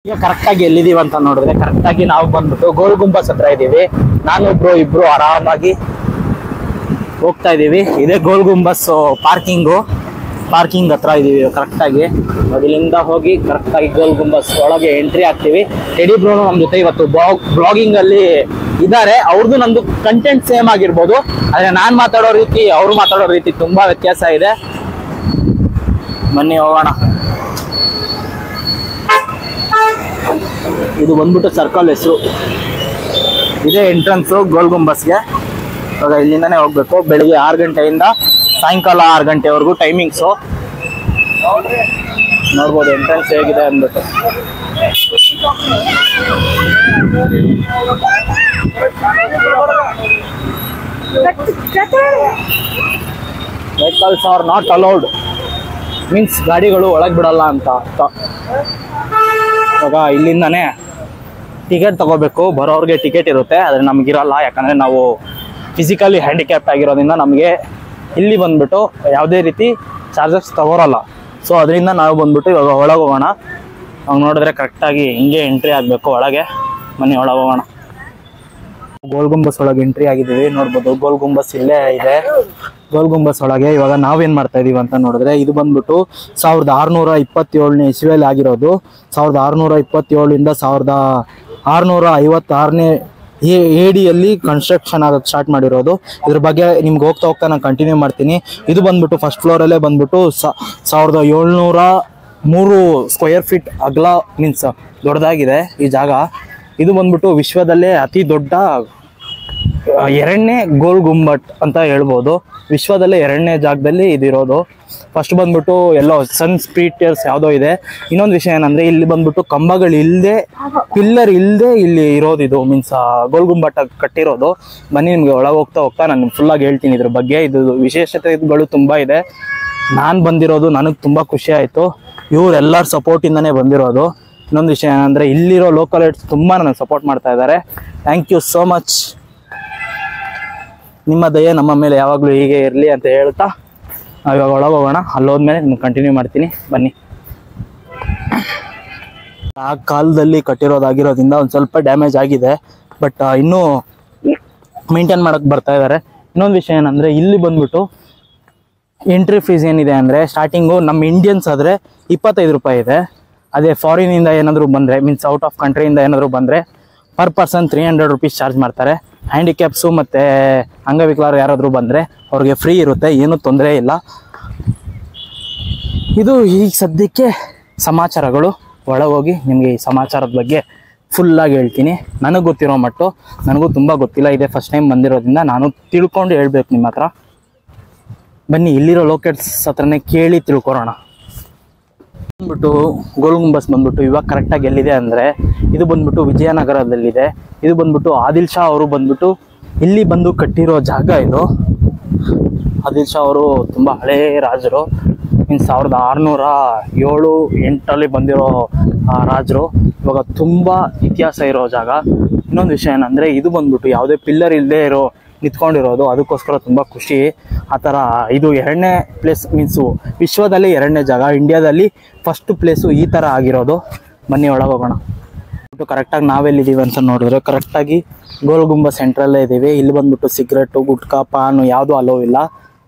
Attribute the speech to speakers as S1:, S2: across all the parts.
S1: ಈಗ ಕರೆಕ್ಟಾಗಿ ಎಲ್ಲಿದೀವಿ ಅಂತ ನೋಡಿದ್ರೆ ಕರೆಕ್ಟಾಗಿ ನಾವು ಬಂದ್ಬಿಟ್ಟು ಗೋಲ್ ಗುಂಬಸ್ ಹತ್ರ ಇದೀವಿ. ನಾನೊಬ್ರು ಇಬ್ರು ಆರಾಮಾಗಿ ಹೋಗ್ತಾ ಇದೀವಿ. ಇದೇ ಗೋಲ್ ಗುಂಬಸ್ ಪಾರ್ಕಿಂಗ್ ಹತ್ರ ಇದೀವಿ ಕರೆಕ್ಟಾಗಿ. ಇಲ್ಲಿಂದ ಹೋಗಿ ಕರೆಕ್ಟಾಗಿ ಗೋಲ್ ಗುಂಬಸ್ ಒಳಗೆ ಎಂಟ್ರಿ ಆಗ್ತೀವಿ. ಟೆಡಿ ಬ್ರೋನು ನಮ್ಮ ಜೊತೆ ಇವತ್ತು ಬ್ಲಾಗಿಂಗ್ ಅಲ್ಲಿ ಇದ್ದಾರೆ. ಅವ್ರದ್ದು ನಂದು ಕಂಟೆಂಟ್ ಸೇಮ್ ಆಗಿರ್ಬೋದು, ಆದ್ರೆ ನಾನ್ ಮಾತಾಡೋ ರೀತಿ ಅವ್ರು ಮಾತಾಡೋ ರೀತಿ ತುಂಬಾ ವ್ಯತ್ಯಾಸ ಇದೆ. ಬನ್ನಿ ಹೋಗೋಣ. ಇದು ಬಂದ್ಬಿಟ್ಟು ಸರ್ಕಲ್ ಹೆಸರು. ಇದೇ ಎಂಟ್ರೆನ್ಸ್ ಗೋಲ್ ಗುಂಬಸ್ಗೆ. ಇವಾಗ ಇಲ್ಲಿಂದಾನೇ ಹೋಗ್ಬೇಕು. ಬೆಳಿಗ್ಗೆ 6 ಗಂಟೆಯಿಂದ ಸಾಯಂಕಾಲ 6 ಗಂಟೆವರೆಗೂ ಟೈಮಿಂಗ್ಸು. ನೋಡ್ಬೋದು ಎಂಟ್ರೆನ್ಸ್ ಹೇಗಿದೆ ಅಂದ್ಬಿಟ್ಟು. Vehicles are not allowed, means ಗಾಡಿಗಳು ಒಳಗೆ ಬಿಡಲ್ಲ ಅಂತ ಅರ್ಥ. ಇವಾಗ ಇಲ್ಲಿಂದಾನೇ ಟಿಕೆಟ್ ತಗೋಬೇಕು. ಬರೋರಿಗೆ ಟಿಕೆಟ್ ಇರುತ್ತೆ, ಆದರೆ ನಮಗಿರಲ್ಲ. ಯಾಕಂದರೆ ನಾವು ಫಿಸಿಕಲಿ ಹ್ಯಾಂಡಿಕ್ಯಾಪ್ಟ್ ಆಗಿರೋದ್ರಿಂದ ನಮಗೆ ಇಲ್ಲಿ ಬಂದ್ಬಿಟ್ಟು ಯಾವುದೇ ರೀತಿ ಚಾರ್ಜಸ್ ತಗೋರಲ್ಲ. ಸೊ ಅದರಿಂದ ನಾವು ಬಂದ್ಬಿಟ್ಟು ಇವಾಗ ಒಳಗೆ ಹೋಗೋಣ. ಅವಾಗ ನೋಡಿದ್ರೆ ಕರೆಕ್ಟಾಗಿ ಹಿಂಗೆ ಎಂಟ್ರಿ ಆಗಬೇಕು ಒಳಗೆ. ಬನ್ನಿ ಒಳಗೆ ಹೋಗೋಣ. ಗೋಲ್ ಗುಂಬಸ್ ಒಳಗೆ ಎಂಟ್ರಿ ಆಗಿದ್ದೀವಿ. ನೋಡ್ಬೋದು ಗೋಲ್ ಗುಂಬಸ್ ಇಲ್ಲೇ ಇದೆ. ಗೋಲ್ ಗುಂಬಸ್ ಒಳಗೆ ಇವಾಗ ನಾವೇನ್ ಮಾಡ್ತಾ ಇದೀವಿ ಅಂತ ನೋಡಿದ್ರೆ, ಇದು ಬಂದ್ಬಿಟ್ಟು 1627ನೇ ಇಸ್ವಿಯಲ್ಲಿ ಆಗಿರೋದು. 1627ರಿಂದ 1656ನೇ ADಯಲ್ಲಿ ಕನ್ಸ್ಟ್ರಕ್ಷನ್ ಆಗೋದು ಸ್ಟಾರ್ಟ್ ಮಾಡಿರೋದು. ಇದ್ರ ಬಗ್ಗೆ ನಿಮ್ಗೆ ಹೋಗ್ತಾ ನಾನು ಕಂಟಿನ್ಯೂ ಮಾಡ್ತೀನಿ. ಇದು ಬಂದ್ಬಿಟ್ಟು ಫಸ್ಟ್ ಫ್ಲೋರಲ್ಲೇ ಬಂದ್ಬಿಟ್ಟು 1703 ಸ್ಕ್ವೇರ್ ಫೀಟ್ ಅಗಲ, ಮೀನ್ಸ್ ದೊಡ್ಡದಾಗಿದೆ ಈ ಜಾಗ. ಇದು ಬಂದ್ಬಿಟ್ಟು ವಿಶ್ವದಲ್ಲೇ ಅತಿ ದೊಡ್ಡ 2ನೇ ಗೋಲ್ ಗುಂಬಟ್ ಅಂತ ಹೇಳ್ಬೋದು. ವಿಶ್ವದಲ್ಲೇ 2ನೇ ಜಾಗದಲ್ಲಿ ಇದಿರೋದು. ಫಸ್ಟ್ ಬಂದ್ಬಿಟ್ಟು ಎಲ್ಲೋ ಸನ್ ಸ್ಪೀಟರ್ಸ್ ಯಾವುದೋ ಇದೆ. ಇನ್ನೊಂದು ವಿಷಯ ಏನಂದ್ರೆ, ಇಲ್ಲಿ ಬಂದ್ಬಿಟ್ಟು ಕಂಬಗಳು ಇಲ್ಲದೆ, ಪಿಲ್ಲರ್ ಇಲ್ಲದೆ ಇಲ್ಲಿ ಇರೋದು. ಇದು ಮೀನ್ಸ್ ಗೋಲ್ ಗುಂಬಟ್ ಕಟ್ಟಿರೋದು. ಬನ್ನಿ ನಿಮ್ಗೆ ಒಳಗೆ ಹೋಗ್ತಾ ನಾನು ಫುಲ್ಲಾಗಿ ಹೇಳ್ತೀನಿ ಇದ್ರ ಬಗ್ಗೆ. ಇದು ವಿಶೇಷತೆಗಳು ತುಂಬಾ ಇದೆ. ನಾನು ಬಂದಿರೋದು ನನಗೆ ತುಂಬಾ ಖುಷಿ ಆಯಿತು. ಇವರೆಲ್ಲರ ಸಪೋರ್ಟಿಂದನೇ ಬಂದಿರೋದು. ಇನ್ನೊಂದು ವಿಷಯ ಏನಂದ್ರೆ, ಇಲ್ಲಿರೋ ಲೋಕಲೈಟ್ಸ್ ತುಂಬಾ ನನಗೆ ಸಪೋರ್ಟ್ ಮಾಡ್ತಾ ಇದ್ದಾರೆ. Thank you so much. ನಿಮ್ಮ ದಯೆ ನಮ್ಮ ಮೇಲೆ ಯಾವಾಗಲೂ ಹೀಗೆ ಇರಲಿ ಅಂತ ಹೇಳ್ತಾ ಇವಾಗ ಒಳಗೆ ಹೋಗೋಣ. ಅಲ್ಲೋದ್ಮೇಲೆ ನಿಮ್ಗೆ ಕಂಟಿನ್ಯೂ ಮಾಡ್ತೀನಿ. ಬನ್ನಿ. ಆ ಕಾಲದಲ್ಲಿ ಕಟ್ಟಿರೋದಾಗಿರೋದ್ರಿಂದ ಒಂದು ಸ್ವಲ್ಪ ಡ್ಯಾಮೇಜ್ ಆಗಿದೆ, ಬಟ್ ಇನ್ನೂ ಮೇಂಟೈನ್ ಮಾಡೋಕ್ಕೆ ಬರ್ತಾ ಇದ್ದಾರೆ. ಇನ್ನೊಂದು ವಿಷಯ ಏನಂದರೆ, ಇಲ್ಲಿ ಬಂದ್ಬಿಟ್ಟು ಎಂಟ್ರಿ ಫೀಸ್ ಏನಿದೆ ಅಂದರೆ, ಸ್ಟಾರ್ಟಿಂಗು ನಮ್ಮ ಇಂಡಿಯನ್ಸ್ ಆದರೆ 25 ರೂಪಾಯಿ ಇದೆ. ಅದೇ ಫಾರಿನಿಂದ ಏನಾದರೂ ಬಂದರೆ, ಮೀನ್ಸ್ ಔಟ್ ಆಫ್ ಕಂಟ್ರಿಯಿಂದ ಏನಾದರೂ ಬಂದರೆ ಪರ್ ಪರ್ಸನ್ 300 ರೂಪೀಸ್ ಚಾರ್ಜ್ ಮಾಡ್ತಾರೆ. ಹ್ಯಾಂಡಿಕ್ಯಾಪ್ಸು ಮತ್ತು ಅಂಗವಿಕಲರು ಯಾರಾದರೂ ಬಂದರೆ ಅವ್ರಿಗೆ ಫ್ರೀ ಇರುತ್ತೆ, ಏನೂ ತೊಂದರೆ ಇಲ್ಲ. ಇದು ಈಗ ಸದ್ಯಕ್ಕೆ ಸಮಾಚಾರಗಳು. ಒಳಗೋಗಿ ನಿಮಗೆ ಈ ಸಮಾಚಾರದ ಬಗ್ಗೆ ಫುಲ್ಲಾಗಿ ಹೇಳ್ತೀನಿ. ನನಗೆ ಗೊತ್ತಿರೋ ಮಟ್ಟು, ನನಗೂ ತುಂಬ ಗೊತ್ತಿಲ್ಲ. ಇದೇ ಫಸ್ಟ್ ಟೈಮ್ ಬಂದಿರೋದ್ರಿಂದ ನಾನು ತಿಳ್ಕೊಂಡು ಹೇಳ್ಬೇಕು ನಿಮ್ಮ ಹತ್ರ. ಬನ್ನಿ ಇಲ್ಲಿರೋ ಲೋಕೇಟ್ಸ್ ಹತ್ರನೇ ಕೇಳಿ ತಿಳ್ಕೊರೋಣ. ಬಂದ್ಬಿಟ್ಟು ಗೋಲ್ ಗುಂಬಸ್ ಬಂದ್ಬಿಟ್ಟು ಇವಾಗ ಕರೆಕ್ಟಾಗಿ ಎಲ್ಲಿದೆ ಅಂದರೆ, ಇದು ಬಂದ್ಬಿಟ್ಟು ವಿಜಯನಗರದಲ್ಲಿದೆ. ಇದು ಬಂದ್ಬಿಟ್ಟು ಆದಿಲ್ ಶಾ ಅವರು ಬಂದ್ಬಿಟ್ಟು ಇಲ್ಲಿ ಬಂದು ಕಟ್ಟಿರೋ ಜಾಗ ಇದು. ಆದಿಲ್ ಶಾ ಅವರು ತುಂಬ ಹಳೇ ರಾಜರು, ಮೀನ್ಸ್ 1607-8 ಬಂದಿರೋ ರಾಜರು. ಇವಾಗ ತುಂಬ ಇತಿಹಾಸ ಇರೋ ಜಾಗ. ಇನ್ನೊಂದು ವಿಷಯ ಏನಂದರೆ, ಇದು ಬಂದ್ಬಿಟ್ಟು ಯಾವುದೇ ಪಿಲ್ಲರ್ ಇಲ್ಲದೆ ನಿಂತ್ಕೊಂಡಿರೋದು. ಅದಕ್ಕೋಸ್ಕರ ತುಂಬ ಖುಷಿ. ಆ ಥರ ಇದು 2ನೇ ಪ್ಲೇಸ್, ಮೀನ್ಸು ವಿಶ್ವದಲ್ಲಿ 2ನೇ ಜಾಗ, ಇಂಡಿಯಾದಲ್ಲಿ ಫಸ್ಟ್ ಪ್ಲೇಸು ಈ ಥರ ಆಗಿರೋದು. ಬನ್ನಿ ಒಳಗೆ ಹೋಗೋಣ. ಕರೆಕ್ಟಾಗಿ ನಾವೆಲ್ಲಿದ್ದೀವಿ ಅಂತ ನೋಡಿದ್ರೆ, ಕರೆಕ್ಟಾಗಿ ಗೋಲ್ ಗುಂಬಸ್ ಸೆಂಟ್ರಲ್ಲೇ ಇದ್ದೀವಿ. ಇಲ್ಲಿ ಬಂದ್ಬಿಟ್ಟು ಸಿಗರೇಟು, ಗುಟ್ಕಾ, ಪಾನು ಯಾವುದೂ ಅಲೋ ಇಲ್ಲ.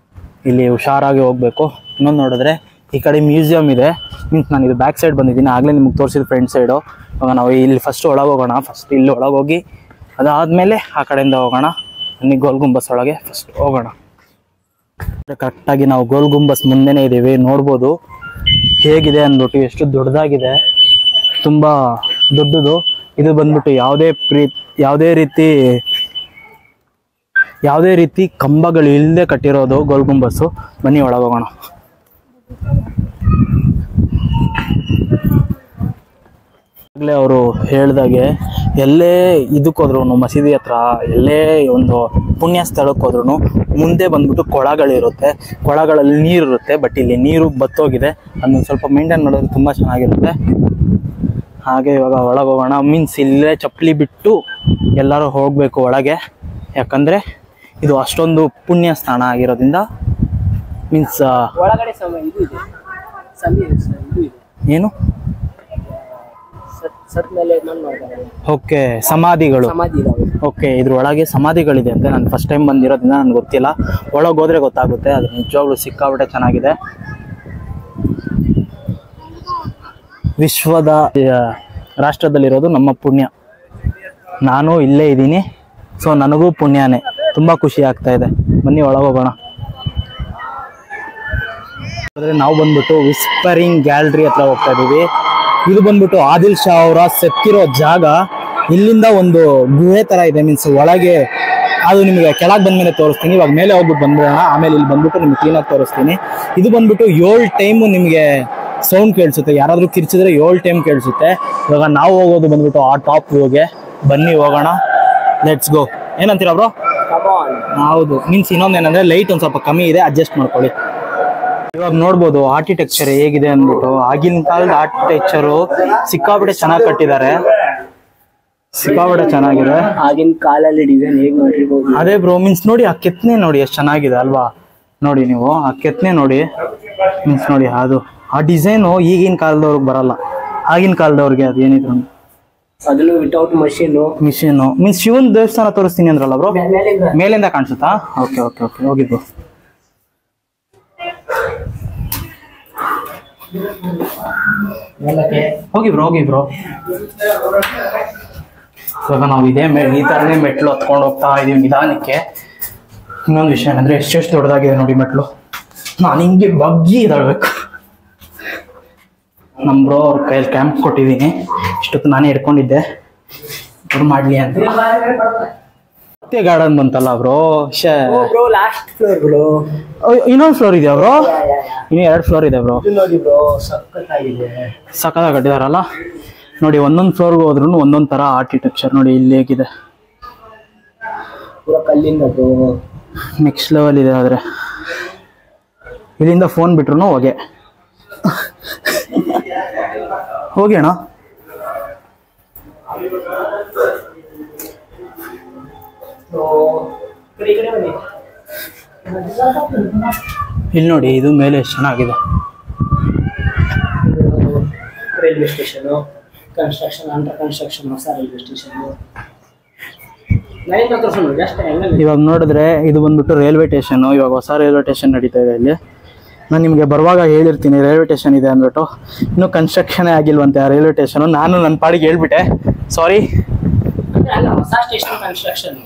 S1: ಇಲ್ಲಿ ಹುಷಾರಾಗಿ ಹೋಗಬೇಕು. ಇನ್ನೊಂದು ನೋಡಿದ್ರೆ ಈ ಕಡೆ ಮ್ಯೂಸಿಯಂ ಇದೆ. ಮೀನ್ಸ್ ನಾನು ಇದು ಬ್ಯಾಕ್ ಸೈಡ್ ಬಂದಿದ್ದೀನಿ, ಆಗಲೇ ನಿಮ್ಗೆ ತೋರಿಸಿದ ಫ್ರಂಟ್ ಸೈಡು. ಇವಾಗ ನಾವು ಇಲ್ಲಿ ಫಸ್ಟ್ ಒಳಗೆ ಹೋಗೋಣ. ಫಸ್ಟ್ ಇಲ್ಲಿ ಒಳಗೆ ಹೋಗಿ ಅದಾದಮೇಲೆ ಆ ಕಡೆಯಿಂದ ಹೋಗೋಣ. ಬನ್ನಿ ಗೋಲ್ ಗುಂಬಸ್ ಒಳಗೆ ಫಸ್ಟ್ ಹೋಗೋಣ. ಕರೆಕ್ಟಾಗಿ ನಾವು ಗೋಲ್ ಗುಂಬಸ್ ಮುಂದೆನೇ ಇದ್ದೀವಿ. ನೋಡ್ಬೋದು ಹೇಗಿದೆ ಅಂದ್ಬಿಟ್ಟು, ಎಷ್ಟು ದೊಡ್ಡದಾಗಿದೆ, ತುಂಬ ದೊಡ್ಡದು. ಇದು ಬಂದ್ಬಿಟ್ಟು ಯಾವುದೇ ರೀತಿ ಕಂಬಗಳು ಇಲ್ಲದೆ ಕಟ್ಟಿರೋದು ಗೋಲ್ ಗುಂಬಸ್ಸು. ಬನ್ನಿ ಒಳಗೆ ಹೋಗೋಣ. ಆಗಲೇ ಅವರು ಹೇಳ್ದಾಗೆ, ಎಲ್ಲೇ ಇದಕ್ಕೋದ್ರೂ, ಮಸೀದಿ ಹತ್ರ ಎಲ್ಲೇ ಒಂದು ಪುಣ್ಯ ಸ್ಥಳಕ್ಕೆ ಹೋದ್ರೂ ಮುಂದೆ ಬಂದ್ಬಿಟ್ಟು ಕೊಳಗಳಿರುತ್ತೆ. ಕೊಳಗಳಲ್ಲಿ ನೀರಿರುತ್ತೆ, ಬಟ್ ಇಲ್ಲಿ ನೀರು ಬತ್ತೋಗಿದೆ. ಅದನ್ನು ಸ್ವಲ್ಪ ಮೇಂಟೈನ್ ಮಾಡೋದು ತುಂಬ ಚೆನ್ನಾಗಿರುತ್ತೆ. ಹಾಗೆ ಇವಾಗ ಒಳಗೆ ಹೋಗೋಣ. ಮೀನ್ಸ್ ಇಲ್ಲೇ ಚಪ್ಪಲಿ ಬಿಟ್ಟು ಎಲ್ಲರೂ ಹೋಗಬೇಕು ಒಳಗೆ, ಯಾಕಂದರೆ ಇದು ಅಷ್ಟೊಂದು ಪುಣ್ಯ ಸ್ಥಾನ ಆಗಿರೋದ್ರಿಂದ. ಮೀನ್ಸ್
S2: ಒಳಗಡೆ ಇದು ಇದೆ,
S1: ಏನು ಓಕೆ, ಸಮಾಧಿಗಳು. ಓಕೆ, ಇದ್ರ ಒಳಗೆ ಸಮಾಧಿಗಳಿದೆ ಅಂತ ನಾನು ಫಸ್ಟ್ ಟೈಮ್ ಬಂದಿರೋದ್ರಿಂದ ನನ್ಗೆ ಗೊತ್ತಿಲ್ಲ. ಒಳಗೆ ಹೋದ್ರೆ ಗೊತ್ತಾಗುತ್ತೆ. ಅದು ನಿಜವಾಗ್ಲೂ ಸಿಕ್ಕಾಬಿಟ್ಟೆ ಚೆನ್ನಾಗಿದೆ. ವಿಶ್ವದ ರಾಷ್ಟ್ರದಲ್ಲಿರೋದು ನಮ್ಮ ಪುಣ್ಯ. ನಾನು ಇಲ್ಲೇ ಇದ್ದೀನಿ, ಸೊ ನನಗೂ ಪುಣ್ಯನೇ. ತುಂಬಾ ಖುಷಿ ಆಗ್ತಾ ಇದೆ. ಬನ್ನಿ ಒಳಗೆ ಹೋಗೋಣ. ನಾವು ಬಂದ್ಬಿಟ್ಟು ವಿಸ್ಪರಿಂಗ್ ಗ್ಯಾಲರಿ ಹತ್ರ ಹೋಗ್ತಾ ಇದೀವಿ. ಇದು ಬಂದ್ಬಿಟ್ಟು ಆದಿಲ್ ಶಾ ಅವರ ಸತ್ತಿರೋ ಜಾಗ. ಇಲ್ಲಿಂದ ಒಂದು ಗುಹೆ ತರ ಇದೆ, ಮೀನ್ಸ್ ಒಳಗೆ. ಅದು ನಿಮಗೆ ಕೆಳಗೆ ಬಂದ್ಮೇಲೆ ತೋರಿಸ್ತೀನಿ. ಇವಾಗ ಮೇಲೆ ಹೋಗ್ಬಿಟ್ಟು ಬಂದ್ಬಿಡೋಣ, ಆಮೇಲೆ ಇಲ್ಲಿ ಬಂದ್ಬಿಟ್ಟು ನಿಮ್ಗೆ ಕ್ಲೀನಾಗಿ ತೋರಿಸ್ತೀನಿ. ಇದು ಬಂದ್ಬಿಟ್ಟು 7 ಟೈಮು ನಿಮಗೆ ಸೌಂಡ್ ಕೇಳಿಸುತ್ತೆ. ಯಾರಾದ್ರೂ ಕಿರ್ಚಿದ್ರೆ 7 ಟೈಮ್ ಕೇಳಿಸುತ್ತೆ. ಇವಾಗ ನಾವು ಹೋಗೋದು ಬಂದ್ಬಿಟ್ಟು ಆ ಟಾಪ್ ವ್ಯೂಗೆ. ಬನ್ನಿ ಹೋಗೋಣ, ಲೆಟ್ಸ್ ಗೋ. ಏನಂತೀರಾ ಬ್ರೋ? ಹೌದು. ಮೀನ್ಸ್ ಇನ್ನೊಂದೇನಂದ್ರೆ ಲೈಟ್ ಒಂದ್ ಸ್ವಲ್ಪ ಕಮ್ಮಿ ಇದೆ, ಅಡ್ಜಸ್ಟ್ ಮಾಡ್ಕೊಳ್ಳಿ. ಇವಾಗ ನೋಡ್ಬೋದು ಆರ್ಕಿಟೆಕ್ಚರ್ ಹೇಗಿದೆ ಅಂದ್ಬಿಟ್ಟು. ಆಗಿನ ಕಾಲದ ಆರ್ಕಿಟೆಕ್ಚರು ಸಿಕ್ಕಾಬಿಟ್ಟೆ ಚೆನ್ನಾಗಿ ಕಟ್ಟಿದ್ದಾರೆ. ಸಿಕ್ಕಾಬಿಟ್ಟೆ ಚೆನ್ನಾಗಿದೆ.
S2: ಆಗಿನ ಕಾಲಲ್ಲಿ ಡಿಸೈನ್ ಹೇಗೆ ಮಾಡಿರ್ಬೋದು.
S1: ಅದೇ ಬ್ರೋ, ಮೀನ್ಸ್ ನೋಡಿ ಆ ಕೆತ್ತನೆ ನೋಡಿ ಎಷ್ಟು ಚೆನ್ನಾಗಿದೆ ಅಲ್ವಾ. ನೋಡಿ ನೀವು ಆ ಕೆತ್ತನೆ ನೋಡಿ, ಮೀನ್ಸ್ ನೋಡಿ ಅದು ಆ ಡಿಸೈನು ಈಗಿನ ಕಾಲದವ್ರಿಗೆ ಬರಲ್ಲ. ಆಗಿನ ಕಾಲದವ್ರಿಗೆ ಅದು ಏನಿದ್ರು
S2: ಅದನ್ನು ವಿತೌಟ್ ಮಿಷಿನು
S1: ಮೀನ್ಸ್ ಶಿವನ್ ದೇವಸ್ಥಾನ ತೋರಿಸ್ತೀನಿ ಅಂದ್ರಲ್ಲ ಬ್ರೋ, ಮೇಲಿಂದ ಕಾಣಿಸುತ್ತಾ? ಓಕೆ ಓಕೆ ಓಕೆ, ಹೋಗಿದ್ದು. ಹೋಗಿ ಬ್ರೋ. ಇವಾಗ ನಾವು ಈ ತರನೇ ಮೆಟ್ಲು ಹತ್ಕೊಂಡು ಹೋಗ್ತಾ ಇದೀವಿ ನಿಧಾನಕ್ಕೆ. ಇನ್ನೊಂದು ವಿಷಯ ಏನಂದ್ರೆ ಎಷ್ಟೆಷ್ಟು ದೊಡ್ಡದಾಗಿದೆ ನೋಡಿ ಮೆಟ್ಲು. ನಾನು ಹಿಂಗೆ ಬಗ್ಗಿ ಇದಾಳ್ಬೇಕು. ನಮ್ಮ ಬ್ರೋ ಅವ್ರ ಕೈಯಲ್ಲಿ ಕ್ಯಾಂಪ್ ಕೊಟ್ಟಿದ್ದೀನಿ. ಇಷ್ಟೊತ್ತು ನಾನೇ ಇಟ್ಕೊಂಡಿದ್ದೆ, ಅವ್ರು ಮಾಡ್ಲಿ ಅಂತ. ಮತ್ತೆ ಗಾರ್ಡನ್ ಬಂತಲ್ಲ ಬ್ರೋ.
S2: Last floor bro.
S1: ಇನ್ನೊಂದು ಫ್ಲೋರ್ ಇದೆಯಾ ಬ್ರೋ? ಇನ್ನು 2 ಫ್ಲೋರ್ ಇದೆ ಬ್ರೋ.
S2: ನೋಡಿ ಬ್ರೋ, ಸಕ್ಕತ್ತಾಗಿದೆ.
S1: ಸಕ್ಕತ್ತಾಗಿ ಕಟ್ಟಿದಾರಲ್ಲ ನೋಡಿ. ಒಂದೊಂದು ಫ್ಲೋರ್ಗೆ ಹೋದ್ರೂ ಒಂದೊಂದು ತರ ಆರ್ಕಿಟೆಕ್ಚರ್ ನೋಡಿ. ಇಲ್ಲಿ ಹೇಗಿದೆ
S2: ಪೂರ ಕಲ್ಲಿಂದದು.
S1: ನೆಕ್ಸ್ಟ್ ಲೆವೆಲ್ ಇದೆ. ಆದ್ರೆ ಇಲ್ಲಿಂದ ಫೋನ್ ಬಿಟ್ರು ಹೋಗಿ ಅಣ್ಣ. ಇಲ್ಲಿ ನೋಡಿ, ಇದು ಮೇಲೆ ಎಷ್ಟು ಚೆನ್ನಾಗಿದೆ.
S2: Railway station construction, under construction ಹೊಸ ರೈಲ್ವೆ ಸ್ಟೇಷನ್.
S1: ಇವಾಗ ನೋಡಿದ್ರೆ ಇದು ಬಂದ್ಬಿಟ್ಟು ರೈಲ್ವೆ ಸ್ಟೇಷನ್. ಇವಾಗ ಹೊಸ ರೈಲ್ವೆ ಸ್ಟೇಷನ್ ನಡೀತಾ ಇದೆ ಇಲ್ಲಿ. ನಾನು ನಿಮಗೆ ಬರುವಾಗ ಹೇಳಿರ್ತೀನಿ ರೈಲ್ವೆ ಸ್ಟೇಷನ್ ಇದೆ ಅಂದ್ಬಿಟ್ಟು. ಇನ್ನೂ ಕನ್ಸ್ಟ್ರಕ್ಷನೇ ಆಗಿಲ್ವಂತೆ ಆ ರೈಲ್ವೆ ಸ್ಟೇಷನ್. ನಾನು ನನ್ನ ಪಾಡಿಗೆ ಹೇಳ್ಬಿಟ್ಟೆ, ಸಾರಿ.
S2: ಹೊಸ ಸ್ಟೇಷನ್ ಕನ್ಸ್ಟ್ರಕ್ಷನ್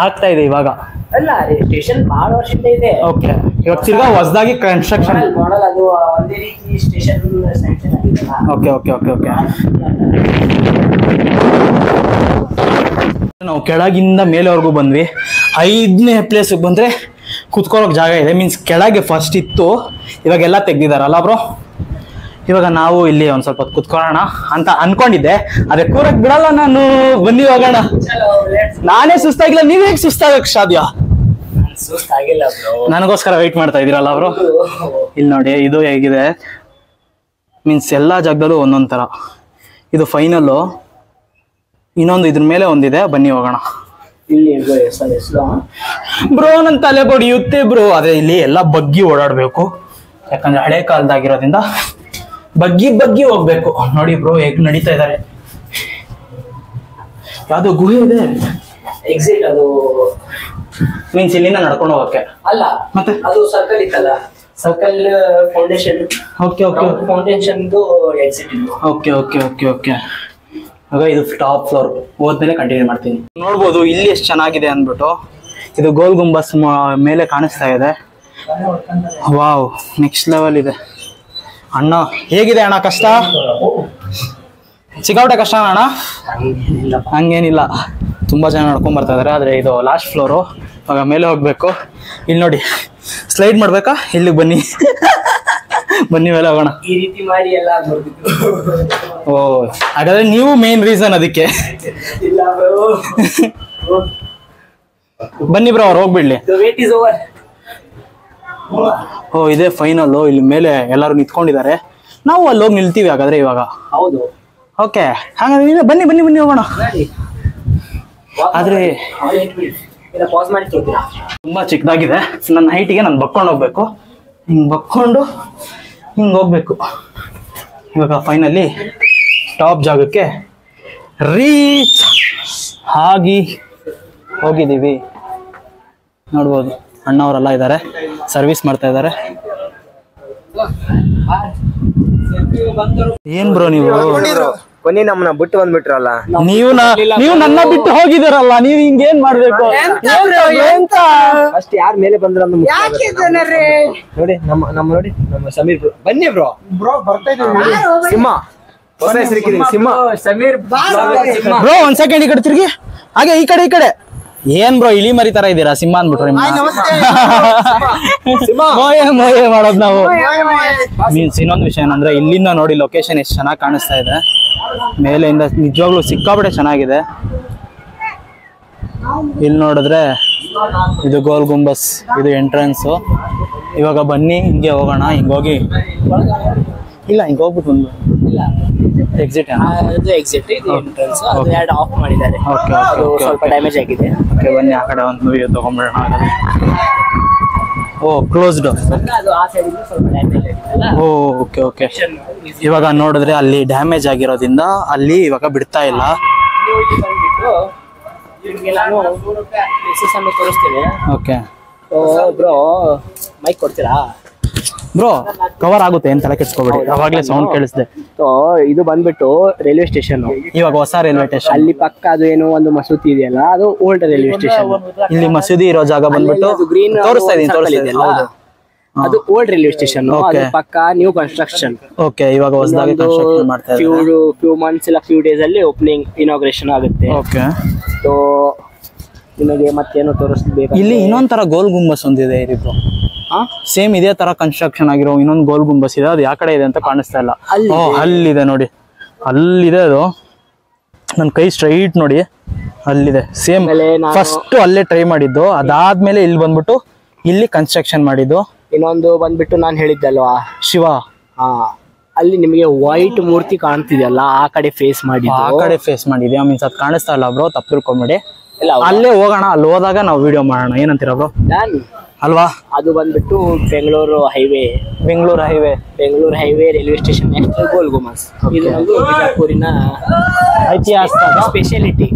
S1: ಆಗ್ತಾ ಇದೆ ಇವಾಗ.
S2: ಅಲ್ಲ, ಸ್ಟೇಷನ್ ಬಹಳ ವರ್ಷದಿಂದ ಇದೆ.
S1: ಓಕೆ, ಇವಾಗ ತಿರ್ಗಾ ಹೊಸದಾಗಿ ಕನ್ಸ್ಟ್ರಕ್ಷನ್
S2: ಮಾಡಲ್ ಅದು ಒಂದೇ ರೀತಿ ಸ್ಟೇಷನ್ ಸ್ಯಾಂಕ್ಷನ್ ಆಗಿದೆ.
S1: Okay okay okay okay. ನಾವು ಕೆಳಗಿಂದ ಮೇಲೆವರೆಗೂ ಬಂದ್ವಿ. 5ನೇ ಪ್ಲೇಸಿಗೆ ಬಂದ್ರೆ ಕುತ್ಕೊಳ್ಳೋಕೆ ಜಾಗ ಇದೆ. ಮೀನ್ಸ್ ಕೆಳಗೆ ಫಸ್ಟ್ ಇತ್ತು, ಇವಾಗೆಲ್ಲ ತೆಗ್ದಿದಾರಲ್ಲ ಬ್ರೋ. ಇವಾಗ ನಾವು ಇಲ್ಲಿ ಒಂದ್ ಸ್ವಲ್ಪ ಕುತ್ಕೊಳ್ಳೋಣ ಅಂತ ಅನ್ಕೊಂಡಿದ್ದೆ, ಅದೇ ಕೂರಕ್ ಬಿಡಲ್ಲ ನಾನು. ಬನ್ನಿ ಹೋಗೋಣ. ನಾನೇ ಸುಸ್ತಾಗಿಲ್ಲ, ನೀವ್ ಹೇಗೆ ಸುಸ್ತಾಗಕ್ ಸಾಧ್ಯ? ನನಗೋಸ್ಕರ ವೆಯ್ಟ್ ಮಾಡ್ತಾ ಇದೀರಲ್ಲ ಅವರು. ಇಲ್ಲಿ ನೋಡಿ ಇದು ಹೇಗಿದೆ. ಮೀನ್ಸ್ ಎಲ್ಲಾ ಜಾಗದಲ್ಲೂ ಒಂದೊಂದ್ ತರ. ಇದು ಫೈನಲ್ಲು. ಇನ್ನೊಂದು ಇದ್ರ ಮೇಲೆ ಒಂದಿದೆ, ಬನ್ನಿ ಹೋಗೋಣ. ಬ್ರೋ ನನ್ ತಲೆ ಬಡಿಯುತ್ತೆ ಬ್ರೋ. ಅದೇ ಇಲ್ಲಿ ಎಲ್ಲ ಬಗ್ಗಿ ಓಡಾಡ್ಬೇಕು, ಯಾಕಂದ್ರೆ ಹಳೆ ಕಾಲದಾಗಿರೋದ್ರಿಂದ ಬಗ್ಗಿ ಹೋಗ್ಬೇಕು. ನೋಡಿ ಬ್ರೋ ಹೇಗ್ ನಡೀತಾ ಇದಾರೆ. ಯಾವ್ದು ಗುಹೆ ಇದೆ,
S2: ಎಕ್ಸಿಟ್. ಅದು
S1: ಮೀನ್ಸ್ ಇಲ್ಲಿಂದ ನಡ್ಕೊಂಡು ಹೋಗಕ್ಕೆ
S2: ಅಲ್ಲ, ಮತ್ತೆ ಅದು ಸರ್ಕಲ್ ಇತ್ತಲ್ಲ, circle foundation. Okay okay, foundation exit.
S1: Okay okay okay okay. ಆಗ ಇದು ಟಾಪ್ ಫ್ಲೋರ್. ಹೋದ್ಮೇಲೆ ಕಂಟಿನ್ಯೂ ಮಾಡ್ತೀನಿ. ನೋಡ್ಬೋದು ಇಲ್ಲಿ ಎಷ್ಟು ಚೆನ್ನಾಗಿದೆ ಅಂದ್ಬಿಟ್ಟು. ಇದು ಗೋಲ್ ಗುಂಬಸ್ ಮೇಲೆ ಕಾಣಿಸ್ತಾ ಇದೆ. ವಾವ್, ನೆಕ್ಸ್ಟ್ ಲೆವೆಲ್ ಇದೆ. ಅಣ್ಣ ಹೇಗಿದೆ ಅಣ್ಣ? ಕಷ್ಟ ಸಿಕ್ಕಾಪಟ್ಟೆ ಕಷ್ಟ ಅಣ್ಣ? ಹಂಗೇನಿಲ್ಲ, ತುಂಬಾ ಜನ ನಡ್ಕೊಂಡ್ ಬರ್ತಾ ಇದಾರೆ. ಆದ್ರೆ ಇದು ಲಾಸ್ಟ್ ಫ್ಲೋರು. ಇವಾಗ ಮೇಲೆ ಹೋಗ್ಬೇಕು. ಇಲ್ಲಿ ನೋಡಿ, ಸ್ಲೈಡ್ ಮಾಡ್ಬೇಕಾ? ಇಲ್ಲಿಗೆ ಬನ್ನಿ. ಬನ್ನಿ ಮೇಲೆ ಹೋಗೋಣ.
S2: ಈ ರೀತಿ ಮಾಡಿ ಎಲ್ಲ
S1: ಓ, ಹಾಗಾದ್ರೆ ನೀವು ಮೇನ್ ರೀಸನ್ ಅದಕ್ಕೆ. ಬನ್ನಿ ಬ್ರೋ, ಅವ್ರು ಹೋಗ್ಬಿಡ್ಲಿ. ಓ, ಇದೇ ಫೈನಲ್. ಇಲ್ಲಿ ಮೇಲೆ ಎಲ್ಲರೂ ನಿಂತ್ಕೊಂಡಿದ್ದಾರೆ. ನಾವು ಅಲ್ಲಿ ಹೋಗಿ ನಿಲ್ತೀವಿ ಹಾಗಾದ್ರೆ ಇವಾಗ.
S2: ಹೌದು,
S1: ಓಕೆ. ಹಾಗಾದ್ರೆ ಬನ್ನಿ ಬನ್ನಿ ಬನ್ನಿ ಹೋಗೋಣ. ಆದ್ರೆ ತುಂಬಾ ಚಿಕ್ಕದಾಗಿದೆ. ನನ್ನ ಹೈಟಿಗೆ ನಾನು ಬಕ್ಕೊಂಡು ಹೋಗ್ಬೇಕು. ಹಿಂಗ್ ಬಕ್ಕೊಂಡು ಹಿಂಗ್ ಹೋಗ್ಬೇಕು. ಇವಾಗ ಫೈನಲಿ ಟಾಪ್ ಜಾಗಕ್ಕೆ ರೀಚ್ ಆಗಿ ಹೋಗಿದ್ದೀವಿ. ನೋಡ್ಬೋದು ಅಣ್ಣವರೆಲ್ಲ ಇದ್ದಾರೆ, ಸರ್ವಿಸ್ ಮಾಡ್ತಾ ಇದ್ದಾರೆ. ಏನ್ ಬ್ರೋ ನೀವು
S2: ಕೊನೆ ನಮ್ಮನ್ನ ಬಿಟ್ಟು ಬಂದ್ಬಿಟ್ರಲ್ಲ.
S1: ನೀವು ನನ್ನ ಬಿಟ್ಟು ಹೋಗಿದ್ದೀರಲ್ಲ, ನೀವು ಹಿಂಗೇನ್ ಮಾಡ್ಬೇಕು?
S2: ಅಷ್ಟ್ ಯಾರ ಮೇಲೆ ಬಂದ್ರ ನೋಡಿ ನಮ್ಮ ನೋಡಿ ನಮ್ಮ ಸಮೀರ್ ಬ್ರೋ. ಬನ್ನಿ ಬ್ರೋ ಬರ್ತಾ ಇದ್ದೀವಿ. ಸಿಂಹ ಹೊಸ ಹೆಸರಿಕ್ಕಿದೀನಿ, ಸಿಂಹ ಸಮೀರ್
S1: ಬ್ರೋ. ಒಂದ್ ಸೆಕೆಂಡ್ ಈ ಕಡೆ ತಿರ್ಗಿ, ಹಾಗೆ ಈ ಕಡೆ. ಏನ್ ಬ್ರೋ ಇಲಿ ಮರಿ ತರ ಇದೀರಾ? ಸಿಂಹ ಅಂದ್ಬಿಟ್ರಿ ಮೋಯೆ ಮಾಡೋದ್ ನಾವು. ಮೀನ್ಸ್ ಇನ್ನೊಂದು ವಿಷಯ ಏನಂದ್ರೆ ಇಲ್ಲಿಂದ ನೋಡಿ ಲೊಕೇಶನ್ ಎಷ್ಟು ಚೆನ್ನಾಗಿ ಕಾಣಿಸ್ತಾ ಇದೆ. ಮೇಲೆಯಿಂದ ನಿಜವಾಗ್ಲೂ ಸಿಕ್ಕಾಪಟ್ಟೆ ಚೆನ್ನಾಗಿದೆ. ಇಲ್ಲಿ ನೋಡಿದ್ರೆ ಇದು ಗೋಲ್ ಗುಂಬಸ್, ಇದು ಎಂಟ್ರೆನ್ಸ್. ಇವಾಗ ಬನ್ನಿ ಹಿಂಗೆ ಹೋಗೋಣ. ಹಿಂಗೋಗಿ ಇಲ್ಲ ಹಿಂಗೆ ಹೋಗ್ಬಿಟ್ಟು ಒಂದು ಎಕ್ಸಿಟ್
S2: ಎಕ್ಸಿಟ್ ಇದು ಎಂಟ್ರೆನ್ಸ್. ಅದು ಎರಡು ಆಫ್ ಮಾಡಿದ್ದಾರೆ, ಸ್ವಲ್ಪ ಡ್ಯಾಮೇಜ್ ಆಗಿದೆ.
S1: ಓಕೆ ಬನ್ನಿ ಆ ಕಡೆ ಒಂದು ವ್ಯೂ ತಗೊಂಡ್ಬಿಡೋಣ. ಓ ಕ್ಲೋಸ್ಡ್.
S2: ಅದು ಆ ಸೈಡ್ ಸ್ವಲ್ಪ ಡ್ಯಾಮೇಜ್ ಆಗಿದೆಲ್ಲ.
S1: Okay okay. ಇವಾಗ ನೋಡಿದ್ರೆ ಅಲ್ಲಿ ಡ್ಯಾಮೇಜ್ ಆಗಿರೋದ್ರಿಂದ ಅಲ್ಲಿ ಇವಾಗ ಬಿಡ್ತಾ ಇಲ್ಲ.
S2: ನಿಮಗೆ ನಾನು ಪ್ಲೇಸಸ್ ಅನ್ನು ತೋರಿಸ್ತೇನೆ.
S1: ಓಕೆ
S2: ಬ್ರೋ ಮೈಕ್ ಕೊಡ್ತೀರಾ
S1: ಬ್ರೋ? ಕವರ್ ಆಗುತ್ತೆ, ಏನ್ ತಲೆ ಕೆಡ್ಸ್ಕೊಬೇಡಿ. ಅವಾಗ್ಲೇ ಸೌಂಡ್ ಕೇಳಿಸ್ದೆ.
S2: ಇದು ಬಂದ್ಬಿಟ್ಟು ರೈಲ್ವೆ ಸ್ಟೇಷನ್.
S1: ಇವಾಗ ಹೊಸ ರೈಲ್ವೆ ಸ್ಟೇಷನ್.
S2: ಅಲ್ಲಿ ಪಕ್ಕ ಅದು ಏನೋ ಒಂದು ಮಸೂತಿ ಇದೆಯಲ್ಲ, ಅದು ಓಲ್ಡ್ ರೈಲ್ವೆ ಸ್ಟೇಷನ್.
S1: ಇಲ್ಲಿ ಮಸೂದಿ ಇರೋ ಜಾಗ ಬಂದ್ಬಿಟ್ಟು
S2: ಗ್ರೀನ್
S1: ತೋರಿಸ್ತಾ ಇದೀನಿ.
S2: ಅದು ಓಲ್ಡ್ ರೈಲ್ವೆ ಸ್ಟೇಷನ್. ಅದು ಪಕ್ಕ ನ್ಯೂ ಕನ್ಸ್ಟ್ರಕ್ಷನ್.
S1: ಓಕೆ ಇವಾಗ ಹೊಸದಾಗಿ ಕನ್ಸ್ಟ್ರಕ್ಷನ್ ಮಾಡ್ತಾ ಇದ್ದಾರೆ.
S2: ಫ್ಯೂ ಮಂತ್ಸ್ ಇಲ್ಲ ಫ್ಯೂ ಡೇಸ್ ಅಲ್ಲಿ ಓಪನಿಂಗ್ ಇನಾಗ್ರೇಷನ್ ಆಗುತ್ತೆ.
S1: ಓಕೆ
S2: ಸೊ ನಿಮಗೆ ಮತ್ತೇನೋ ತೋರಿಸ್ಬೇಕು.
S1: ಇಲ್ಲಿ ಇನ್ನೊಂದ್ ತರ ಗೋಲ್ ಗುಂಬಸ್ ಒಂದಿದೆ ಇರಿಬ್ರು. ಸೇಮ್ ಇದೇ ತರ ಕನ್ಸ್ಟ್ರಕ್ಷನ್ ಆಗಿರೋ ಇನ್ನೊಂದು ಗೋಲ್ ಗುಂಬಸ್ ಇದೆ. ಅದು ಯಾವ ಕಡೆ ಇದೆ ಅಂತ ಕಾಣಿಸ್ತಾ ಇಲ್ಲ. ಅಲ್ಲಿದೆ ನೋಡಿ, ಅಲ್ಲಿದೆ. ಅದು ನನ್ನ ಕೈ ಸ್ಟ್ರೈಟ್ ನೋಡಿ ಅಲ್ಲಿದೆ. ಸೇಮ್ ಫಸ್ಟ್ ಅಲ್ಲೇ ಟ್ರೈ ಮಾಡಿದ್ದು, ಅದಾದ್ಮೇಲೆ ಇಲ್ಲಿ ಬಂದ್ಬಿಟ್ಟು ಇಲ್ಲಿ ಕನ್ಸ್ಟ್ರಕ್ಷನ್ ಮಾಡಿದ್ದು.
S2: ಇನ್ನೊಂದು ಬಂದ್ಬಿಟ್ಟು ನಾನು ಹೇಳಿದ್ದಲ್ವಾ
S1: ಶಿವ,
S2: ಅಲ್ಲಿ ನಿಮಗೆ ವೈಟ್ ಮೂರ್ತಿ ಕಾಣ್ತಿದೆಯಲ್ಲ, ಆ ಕಡೆ ಫೇಸ್ ಮಾಡಿ.
S1: ಆ ಕಡೆ ಫೇಸ್ ಮಾಡಿದ್ಯಾ? ಮೀನ್ಸ್ ಅದು ಕಾಣಿಸ್ತಾ ಇಲ್ಲ ಬ್ರೋ, ತಪ್ಪು ತಿಳ್ಕೊಂಬೇಡಿ. ಅಲ್ಲೇ ಹೋಗೋಣ, ಅಲ್ಲಿ ಹೋದಾಗ ನಾವು ವಿಡಿಯೋ ಮಾಡೋಣ. ಏನಂತೀರ ಬ್ರೋ? ಅಲ್ವಾ?
S2: ಅದು ಬಂದ್ಬಿಟ್ಟು Bengaluru highway railway station next Gol Gumbaz. ಇದು ಒಂದು ಬಿಜಾಪುರಿನ
S1: ಐತಿಹಾಸಿಕ ಸ್ಪೆಷಾಲಿಟಿ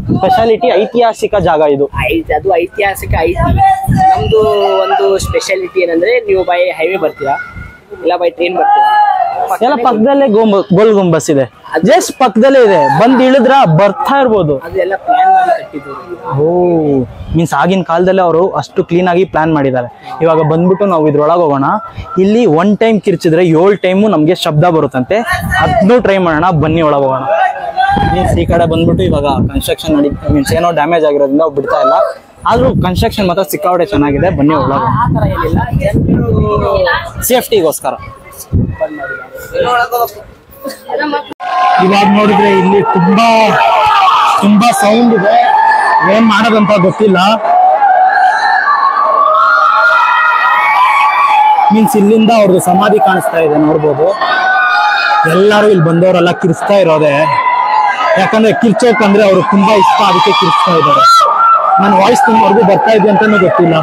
S1: ಐತಿಹಾಸಿಕ ಜಾಗ ಇದು.
S2: ಅದು ಐತಿಹಾಸಿಕ ಐತಿ. ನಮ್ದು ಒಂದು ಸ್ಪೆಷಾಲಿಟಿ ಏನಂದ್ರೆ, ನೀವು ಬೈ ಹೈವೇ ಬರ್ತೀರಾ ಇಲ್ಲ ಬೈ ಟ್ರೈನ್ ಬರ್ತೀರಾ,
S1: ಎಲ್ಲ ಪಕ್ಕದಲ್ಲೇ ಗೋಲ್ ಗುಂಬಸ್ ಇದೆ. ಜಸ್ಟ್ ಪಕ್ಕದಲ್ಲೇ ಇದೆ, ಬಂದ್ ಇಳಿದ್ರ ಬರ್ತಾ ಇರ್ಬೋದು.
S2: ಅದೆಲ್ಲ ಪ್ಲಾನ್ ಮಾಡಿ ಕಟ್ಟಿದ್ರು.
S1: ಓ ಮೀನ್ಸ್ ಆಗಿನ ಕಾಲದಲ್ಲೇ ಅವರು ಅಷ್ಟು ಕ್ಲೀನ್ ಆಗಿ ಪ್ಲಾನ್ ಮಾಡಿದ್ದಾರೆ. ಇವಾಗ ಬಂದ್ಬಿಟ್ಟು ನಾವು ಇದ್ರೊಳಗೆ ಹೋಗೋಣ. ಇಲ್ಲಿ 1 ಟೈಮ್ ಕಿರ್ಚಿದ್ರೆ 7 ಟೈಮು ನಮ್ಗೆ ಶಬ್ದ ಬರುತ್ತಂತೆ. ಅದನ್ನು ಟ್ರೈ ಮಾಡೋಣ, ಬನ್ನಿ ಒಳಗೆ ಹೋಗೋಣ. ಮೀನ್ಸ್ ಈ ಕಡೆ ಬಂದ್ಬಿಟ್ಟು ಇವಾಗ ಕನ್ಸ್ಟ್ರಕ್ಷನ್ ನಡೀತಾ, ಮೀನ್ಸ್ ಏನೋ ಡ್ಯಾಮೇಜ್ ಆಗಿರೋದ್ರಿಂದ ಬಿಡ್ತಾ ಇಲ್ಲ. ಆದ್ರೂ ಕನ್ಸ್ಟ್ರಕ್ಷನ್ ಮಾತ್ರ ಸಿಕ್ಕಾಪಟ್ಟೆ ಚೆನ್ನಾಗಿದೆ. ಬನ್ನಿ ಒಳಗೆ, ಸೇಫ್ಟಿಗೋಸ್ಕರ. ಇವಾಗ ನೋಡಿದ್ರೆ ಇಲ್ಲಿ ತುಂಬಾ ಸೌಂಡ್ ಇದೆ, ಏನ್ ಮಾಡೋದಂತ ಗೊತ್ತಿಲ್ಲ. ಮೀನ್ಸ್ ಇಲ್ಲಿಂದ ಅವ್ರದ್ದು ಸಮಾಧಿ ಕಾಣಿಸ್ತಾ ಇದೆ, ನೋಡ್ಬೋದು. ಎಲ್ಲರೂ ಇಲ್ಲಿ ಬಂದವರೆಲ್ಲ ಕಿರ್ಸ್ತಾ ಇರೋದೆ, ಯಾಕಂದ್ರೆ ಕಿರ್ಚೋಕ್ ಅಂದ್ರೆ ಅವ್ರಿಗೆ ತುಂಬಾ ಇಷ್ಟ, ಅದಕ್ಕೆ ಕಿರ್ಸ್ತಾ ಇದ್ದಾರೆ. ನನ್ನ ವಾಯ್ಸ್ ಅವ್ರಿಗೂ ಬರ್ತಾ ಇದೆ ಅಂತಾನು ಗೊತ್ತಿಲ್ಲ.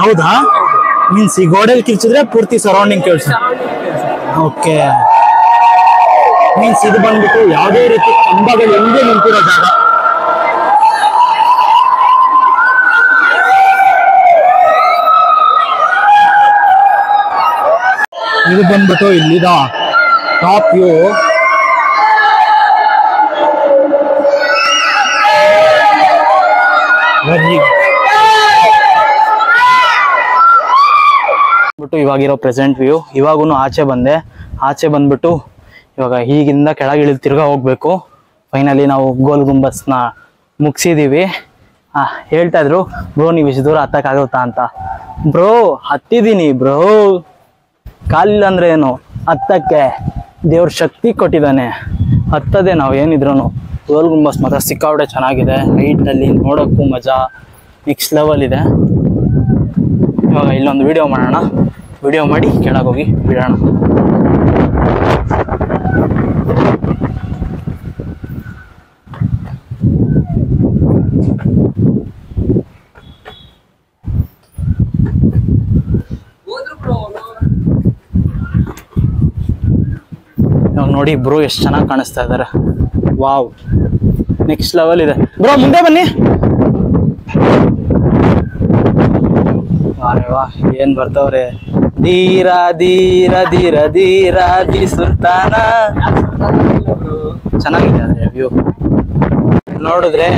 S1: ಹೌದಾ? ಮೀನ್ಸ್ ಈ ಗೋಡೆಯಲ್ಲಿ ಕಿರ್ಚಿದ್ರೆ ಪೂರ್ತಿ ಸರೌಂಡಿಂಗ್ ಕೇಳಿಸುತ್ತೆ. ಓಕೆ, ಮೀನ್ಸ್ ಇದು ಬಂದ್ಬಿಟ್ಟು ಯಾವುದೇ ರೀತಿ ಕಂಬಗಳು ಎಂದೇ ನಿಂತಿರೋ ಜಾಗ. ಇದು ಬಂದ್ಬಿಟ್ಟು ಇಲ್ಲಿದ ಟಾಪ್ ವ್ಯೂ. ಇವಾಗಿರೋ ಪ್ರೆಸೆಂಟ್ ವ್ಯೂ. ಇವಾಗೂ ಆಚೆ ಬಂದ್ಬಿಟ್ಟು ಇವಾಗ ಹೀಗಿಂದ ಕೆಳಗಿಳಿದು ತಿರ್ಗಾ ಹೋಗ್ಬೇಕು. ಫೈನಲಿ ನಾವು ಗೋಲ್ ಗುಂಬಸ್ನ ಮುಗಿಸಿದೀವಿ. ಹೇಳ್ತಾ ಇದ್ರು ಬ್ರೋ ನೀವು ಇಷ್ಟು ದೂರ ಹತ್ತಕ್ಕಾಗುತ್ತಾ ಅಂತ. ಬ್ರೋ ಹತ್ತಿದ್ದೀನಿ ಬ್ರೋ, ಕಾಲಿಲ್ಲ ಅಂದ್ರೆ ಏನು, ಹತ್ತಕ್ಕೆ ದೇವ್ರ ಶಕ್ತಿ ಕೊಟ್ಟಿದ್ದಾನೆ, ಹತ್ತದೆ ನಾವು ಏನಿದ್ರು. ಗೋಲ್ ಗುಂಬಸ್ ಮಾತ್ರ ಸಿಕ್ಕಾಪಟ್ಟೆ ಚೆನ್ನಾಗಿದೆ. ನೈಟಲ್ಲಿ ನೋಡೋಕ್ಕೂ ಮಜಾ ನೆಕ್ಸ್ಟ್ ಲೆವೆಲ್ ಇದೆ. ಇವಾಗ ಇಲ್ಲೊಂದು ವಿಡಿಯೋ ಮಾಡೋಣ, ವಿಡಿಯೋ ಮಾಡಿ ಕೆಳಗೆ ಹೋಗಿ ಬಿಡೋಣ. ಇವಾಗ ನೋಡಿ ಬ್ರೋ ಎಷ್ಟು ಚೆನ್ನಾಗಿ ಕಾಣಿಸ್ತಾ ಇದ್ದಾರೆ. ವಾವ್, ನೆಕ್ಸ್ಟ್ ಲೆವೆಲ್ ಇದೆ ಬ್ರೋ. ಮುಂದೆ ಬನ್ನಿ. ವಾ ಏನ್ ಬರ್ತವ್ರೆ. ಧೀರ ಧೀರ ಧೀರ ಧೀರ ಧೀ ಸುಲ್ತಾನ. ಚೆನ್ನಾಗಿದೆ ಅದೇ ವ್ಯೂ ನೋಡಿದ್ರೆ.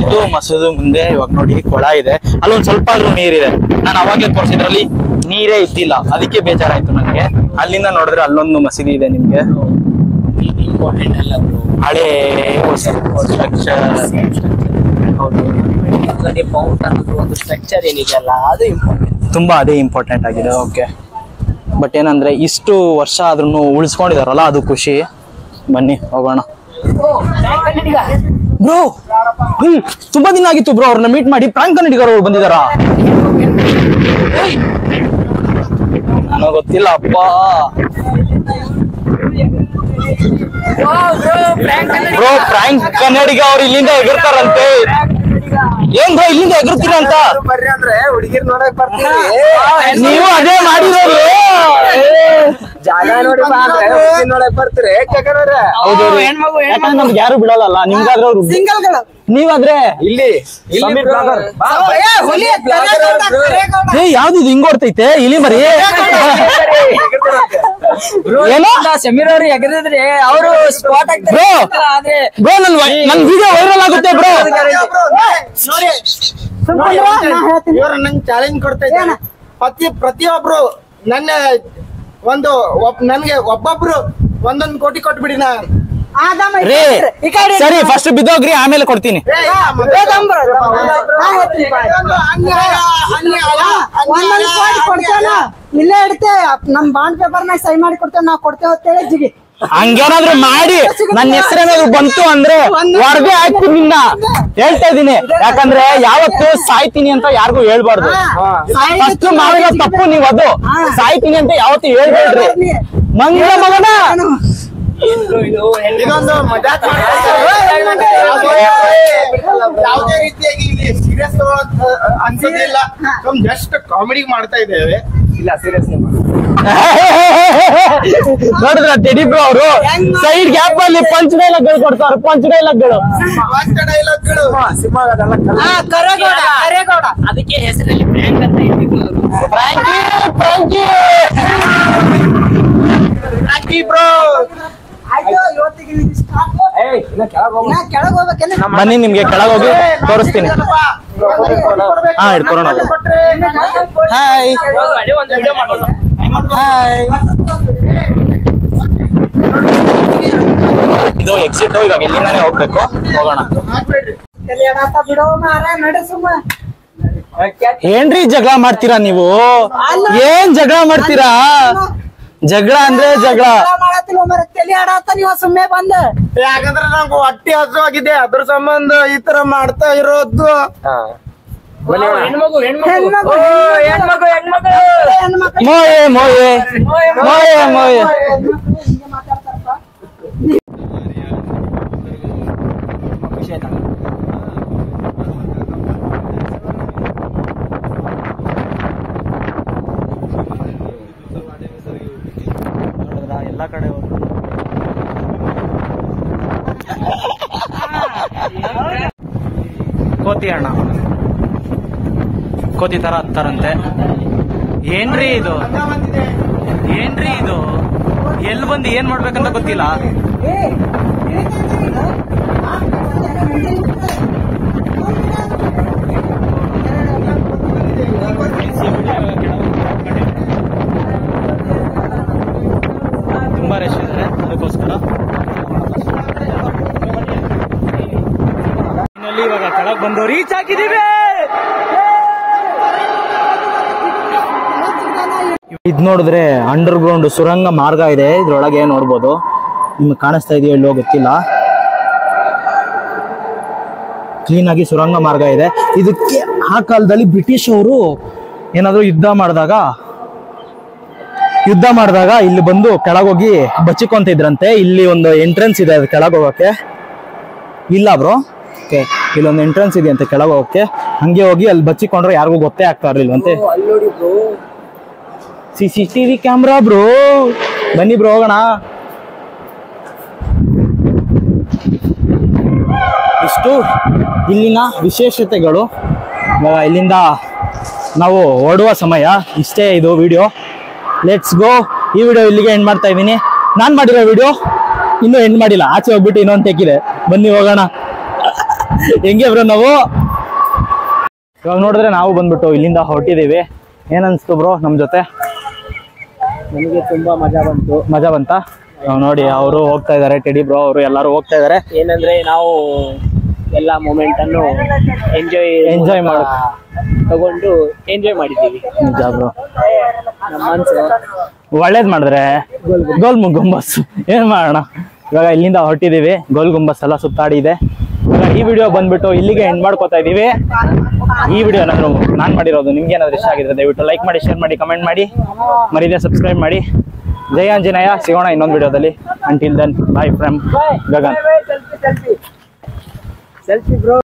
S1: ಇದು ಮಸೂದು ಮುಂದೆ ಇವಾಗ ನೋಡಿ ಕೊಳ ಇದೆ, ಅಲ್ಲೊಂದ್ ಸ್ವಲ್ಪ ಆದ್ರೂ ನೀರಿದೆ. ನಾನು ಅವಾಗಲೇ ತೋರಿಸಿದ್ರಲ್ಲಿ ನೀರೇ ಇದ್ದಿಲ್ಲ, ಅದಕ್ಕೆ ಬೇಜಾರಾಯ್ತು ನನಗೆ. ಅಲ್ಲಿಂದ ನೋಡಿದ್ರೆ ಅಲ್ಲೊಂದು ಮಸೀದಿ ಇದೆ ನಿಮ್ಗೆ. ಹಳೇ ಸ್ಟ್ರಕ್ಚರ್.
S2: ಒಂದು ಸ್ಟ್ರಕ್ಚರ್ ಏನಿದೆಯಲ್ಲ ಅದು ಇಂಪಾರ್ಟೆಂಟ್,
S1: ತುಂಬಾ ಅದೇ ಇಂಪಾರ್ಟೆಂಟ್ ಆಗಿದೆ. ಓಕೆ, ಬಟ್ ಏನಂದ್ರೆ ಇಷ್ಟು ವರ್ಷ ಆದ್ರೂ ಉಳಿಸ್ಕೊಂಡಿದಾರಲ್ಲ, ಅದು ಖುಷಿ. ಬನ್ನಿ ಹೋಗೋಣ ಬ್ರೋ. ತುಂಬಾ ದಿನ ಆಗಿತ್ತು ಬ್ರೋ ಅವ್ರನ್ನ ಮೀಟ್ ಮಾಡಿ. ಪ್ರಾಂಕ್ ಕನ್ನಡಿಗರು ಬಂದಿದಾರಾ? ನನಗೆ ಗೊತ್ತಿಲ್ಲ ಅಪ್ಪ. ಬ್ರೋ ಪ್ರಾಂಕ್ ಕನ್ನಡಿಗ ಅವ್ರು ಇಲ್ಲಿಂದ ಎಗರ್ತಾರಂತೆ. ಏನ್ ಬ್ರೋ ಇಲ್ಲಿಂದ ಎಗರ್ತೀರ ಅಂತ?
S2: ಹುಡುಗಿರ್ ನೋಡಕ್ ಬರ್ತೀವಿ,
S1: ನೀವು ಅದೇ ಮಾಡಿರೋದು.
S2: ಜಾಗ ನೋಡಿ ನೋಡಕ್ ಬರ್ತೀರಿ.
S1: ಹೌದು, ಯಾಕಂದ್ರೆ ನಮ್ಗೆ ಯಾರು ಬಿಡಲ್ಲ. ನಿಮ್ಗಾದ್ರೆ ಅವ್ರು ನೀವಾದ್ರೆ ಇಲ್ಲಿ ಯಾವ್ದು ಹಿಂಗ್ ಓಡ್ತೈತೆ ಇಲಿ ಮರಿ. ಏನೋ
S2: ಸಮೀರ್ ಅವ್ರು ಎಗರಿದ್ರೆ ಅವರು ಸ್ಪಾಟ್
S1: ಬ್ರೋ. ಬ್ರೋ ನನ್ ವಿಡಿಯೋ ವೈರಲ್ ಆಗುತ್ತೆ ಬ್ರೋ.
S3: ಇವರು ನಂಗೆ ಚಾಲೆಂಜ್ ಕೊಡ್ತಾ ಇದ್ದಾರೆ. ಪ್ರತಿಯೊಬ್ರು ನನ್ನ ನನ್ಗೆ ಒಬ್ಬೊಬ್ರು 1 ಕೋಟಿ ಕೊಟ್ಬಿಡಿ.
S1: ರೇ ಸರಿ, ಫಸ್ಟ್ ಬಿದ್ದೋಗ್ರಿ, ಆಮೇಲೆ ಕೊಡ್ತೀನಿ.
S3: ಇಲ್ಲೇ ಇಡ್ತೆ ನಮ್ ಬಾಂಡ್ ಪೇಪರ್ನಾಗ ಸಹಿ ಮಾಡಿ ಕೊಡ್ತೇವೆ, ನಾವ್ ಕೊಡ್ತೇವೆ ಅಂತೇಳಿ ಜಿಗಿ.
S1: ಹಂಗೇನಾದ್ರು ಮಾಡಿ ನನ್ನ ಹೆಸರೇನಾದ್ರು ಬಂತು ಅಂದ್ರೆ ಹೊರಗೆ ಹಾಕ್ತೀನಿ ನಿನ್ನ. ಹೇಳ್ತಾ ಇದೀನಿ, ಯಾಕಂದ್ರೆ ಯಾವತ್ತು ಸಾಯ್ತೀನಿ ಅಂತ ಯಾರಿಗೂ ಹೇಳ್ಬಾರ್ದು. ಫಸ್ಟ್ ಮಾಡಿರೋ ತಪ್ಪು ನೀವ್ ಅದು. ಸಾಯ್ತೀನಿ ಅಂತ ಯಾವತ್ತು ಹೇಳ್ಬೇಡ್ರಿ ಮಂಗ ಮಗನ.
S3: ಇದೊಂದು ಮಜಾಕ್ ಯಾವುದೇ ರೀತಿಯಾಗಿ ಇಲ್ಲಿ ಸೀರಿಯಸ್ ಅನ್ಸೋದಿಲ್ಲ. ಜಸ್ಟ್ ಕಾಮಿಡಿ ಮಾಡ್ತಾ ಇದ್ದೇವೆ.
S2: ಇಲ್ಲ ಸೀರಿಯಸ್
S1: ನೋಡಿದ್ರ ತೆಡಿ ಬ್ರೋ ಅವರು ಸೈಡ್ ಗ್ಯಾಪ್ ಅಲ್ಲಿ ಪಂಚ್ ಡೈಲಾಗ್ಗಳು ಕೊಡ್ತಾರೆ. ಪಂಚ್ ಡೈಲಾಗ್ಗಳು
S2: ಅದಕ್ಕೆ ಹೆಸರಲ್ಲಿ ಪ್ರ್ಯಾಂಕ್ ಅಂತ ಇಟ್ಟಿದ್ರು.
S1: ಬನ್ನಿ ನಿಮ್ಗೆ ಕೆಳಗೆ ಹೋಗಿ ತೋರಿಸ್ತೀನಿ. ಹಾ ಇಟ್ಕೊರೋಣ. Hi hi. ಇದು ಎಕ್ಸಿಟ್. ಇವಾಗ ಇಲ್ಲಿಂದಾನೆ ಹೋಗ್ಬೇಕು, ಹೋಗೋಣ. ಏನ್ರಿ ಜಗಳ ಮಾಡ್ತೀರಾ ನೀವು? ಏನ್ ಜಗಳ ಮಾಡ್ತೀರಾ? ಜಗಳ ಅಂದ್ರೆ ಜಗಳ
S3: ನೀವು ಸುಮ್ಮನೆ ಬಂದ. ಯಾಕಂದ್ರೆ ನಂಗೆ ಹೊಟ್ಟೆ ಹಸುವಾಗಿದೆ, ಅದ್ರ ಸಂಬಂಧ ಈ ತರ ಮಾಡ್ತಾ ಇರೋದು.
S1: ಮೋಯೆ ಮೋಯೆ ಮೋಯೆ ಮೋಯೆ. ಎಲ್ಲ ಕಡೆ ಕೋತಿ ಅಣ್ಣ, ಕೋತಿ ತರ ಹತ್ತಾರಂತೆ. ಏನ್ರಿ ಇದು? ಏನ್ರಿ ಇದು? ಎಲ್ಲಿ ಬಂದು ಏನ್ ಮಾಡ್ಬೇಕಂತ ಗೊತ್ತಿಲ್ಲ. ತುಂಬಾ ರಶ್ ಇದ್ದಾರೆ, ಅದಕ್ಕೋಸ್ಕರ ಇವಾಗ ಕೆಳಗೆ ಬಂದು ರೀಚ್ ಆಗಿದ್ದೀವಿ. ಇದ್ ನೋಡಿದ್ರೆ ಅಂಡರ್ ಗ್ರೌಂಡ್ ಸುರಂಗ ಮಾರ್ಗ ಇದೆ. ಇದ್ರೊಳಗೆ ನೋಡ್ಬೋದು, ನಿಮ್ಗೆ ಕಾಣಿಸ್ತಾ ಇದೆಯೋ ಇಲ್ಲೋ ಗೊತ್ತಿಲ್ಲ. ಕ್ಲೀನ್ ಆಗಿ ಸುರಂಗ ಮಾರ್ಗ ಇದೆ. ಇದಕ್ಕೆ ಆ ಕಾಲದಲ್ಲಿ ಬ್ರಿಟಿಷ್ ಅವರು ಏನಾದ್ರು ಯುದ್ಧ ಮಾಡಿದಾಗ ಇಲ್ಲಿ ಬಂದು ಕೆಳಗೋಗಿ ಬಚ್ಚಿಕೊಂತಿದ್ರಂತೆ. ಇಲ್ಲಿ ಒಂದು ಎಂಟ್ರೆನ್ಸ್ ಇದೆ ಅದು ಕೆಳಗೆ ಹೋಗೋಕೆ. ಇಲ್ಲ ಬ್ರೋ, ಓಕೆ, ಇಲ್ಲೊಂದು ಎಂಟ್ರೆನ್ಸ್ ಇದೆ ಅಂತೆ ಕೆಳಗೆ ಹೋಗೋಕೆ. ಹಂಗೆ ಹೋಗಿ ಅಲ್ಲಿ ಬಚ್ಚಿಕೊಂಡ್ರೆ ಯಾರಿಗೂ ಗೊತ್ತೇ ಆಗ್ತಾ ಇರ್ಲಿಲ್ವಂತೆ. CCTV camera bro. ಬನ್ನಿ ಬ್ರೋ ಹೋಗೋಣ. ಇಷ್ಟು ಇಲ್ಲಿನ ವಿಶೇಷತೆಗಳು. ಇವಾಗ ಇಲ್ಲಿಂದ ನಾವು ಹೊರಡುವ ಸಮಯ. ಇಷ್ಟೇ ಇದು ವಿಡಿಯೋ. Let's go. ಈ ವಿಡಿಯೋ ಇಲ್ಲಿಗೆ ಎಂಡ್ ಮಾಡ್ತಾ ಇದ್ದೀನಿ. ನಾನು ಮಾಡಿರೋ ವಿಡಿಯೋ ಇನ್ನೂ ಎಂಡ್ ಮಾಡಿಲ್ಲ. ಆಚೆ ಹೋಗ್ಬಿಟ್ಟು ಇನ್ನೊಂದು ತೆಕ್ಕಿದೆ. ಬನ್ನಿ ಹೋಗೋಣ. ಹೆಂಗೆ ಬ್ರೋ ನಾವು ಇವಾಗ ನೋಡಿದ್ರೆ ನಾವು ಬಂದ್ಬಿಟ್ಟು ಇಲ್ಲಿಂದ ಹೊರಟಿದ್ದೀವಿ. ಏನನ್ಸ್ತು ಬ್ರೋ ನಮ್ಮ ಜೊತೆ?
S2: ನನಗೆ ತುಂಬಾ ಮಜಾ
S1: ಬಂತ? ನೋಡಿ ಅವರು ಹೋಗ್ತಾ ಇದಾರೆ, ಟೆಡಿ ಬ್ರೋ ಅವರು ಎಲ್ಲರೂ ಹೋಗ್ತಾ ಇದಾರೆ.
S2: ಏನಂದ್ರೆ ನಾವು ಎಲ್ಲ ಮೂಮೆಂಟ್ ಅನ್ನು ಎಂಜಾಯ್ ತಗೊಂಡು ಎಂಜಾಯ್ ಮಾಡಿದ್ದೀವಿ.
S1: ನಿಜ ಬ್ರೋ,
S2: ನಮ್ಮ ಮನ್ಸು
S1: ಒಳ್ಳೇದ್ ಮಾಡಿದ್ರೆ ಗೋಲ್ ಗುಂಬಸ್ ಏನ್ ಮಾಡೋಣ. ಇವಾಗ ಇಲ್ಲಿಂದ ಹೊರಟಿದೀವಿ. ಗೋಲ್ ಗುಂಬಸ್ ಎಲ್ಲ ಸುತ್ತಾಡಿ ಇದೆ. ಇವಾಗ ಈ ವಿಡಿಯೋ ಬಂದ್ಬಿಟ್ಟು ಇಲ್ಲಿಗೆ ಎಂಡ್ ಮಾಡ್ಕೋತಾ ಇದೀವಿ. ಈ ವಿಡಿಯೋ ನಾನು ಮಾಡಿರೋದು ನಿಮ್ಗೆ ಏನಾದ್ರು ಇಷ್ಟ ಆಗಿದ್ರೆ ದಯವಿಟ್ಟು ಲೈಕ್ ಮಾಡಿ, ಶೇರ್ ಮಾಡಿ, ಕಮೆಂಟ್ ಮಾಡಿ, ಮರೀದೆ ಸಬ್ಸ್ಕ್ರೈಬ್ ಮಾಡಿ. ಜೈ ಆಂಜನೇಯ. ಸಿಗೋಣ ಇನ್ನೊಂದು ವಿಡಿಯೋದಲ್ಲಿ. Until then bye from Gagan.
S2: Selfie bro.